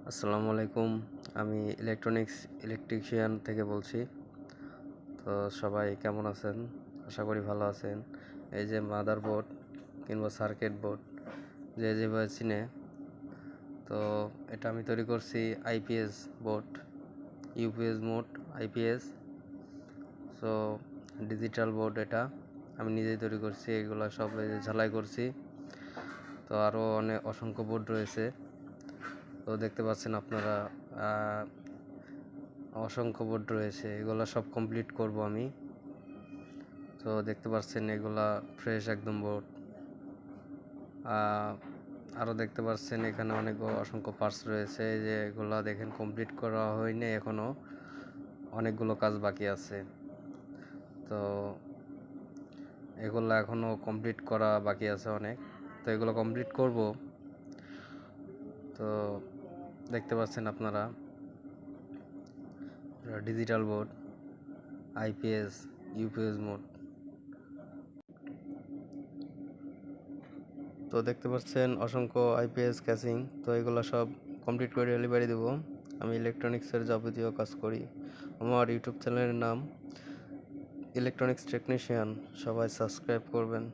আসসালামু আলাইকুম। আমি ইলেকট্রিশিয়ান থেকে বলছি। তো সবাই কেমন আছেন? আশা করি ভালো আছেন। এই যে মাদারবোর্ড কিংবা সার্কিট বোর্ড যে যেভাবে চিনে, তো এটা আমি তৈরি করছি IPS board, UPS mode, IPS. So digital board এটা আমি নিজেই তৈরি করছি। এগুলো সব ঝালাই করছি। তো আরও অসংখ্য বোর্ড রয়েছে। তো দেখতে পাচ্ছেন আপনারা অসংখ্য বোর্ড রয়েছে, এগুলা সব কমপ্লিট করব আমি। তো দেখতে পাচ্ছেন এগুলা ফ্রেশ একদম বোর্ড। আরও দেখতে পাচ্ছেন এখানে অসংখ্য পার্টস রয়েছে, যে এগুলা দেখেন কমপ্লিট করা হয়নি, এখনও অনেকগুলো কাজ বাকি আছে। তো এগুলো এখনও কমপ্লিট করা বাকি আছে অনেক, তো এগুলো কমপ্লিট করব। তো দেখতে পাচ্ছেন আপনারা digital board, IPS, UPS mode. তো দেখতে পাচ্ছেন অসংখ্য আইপিএস ক্যাসিং। তো এগুলো সব কমপ্লিট করে ডেলিভারি দেবো। আমি ইলেকট্রনিক্সের যাবতীয় কাজ করি। আমার ইউটিউব চ্যানেলের নাম ইলেকট্রনিক্স টেকনিশিয়ান। সবাই সাবস্ক্রাইব করবেন।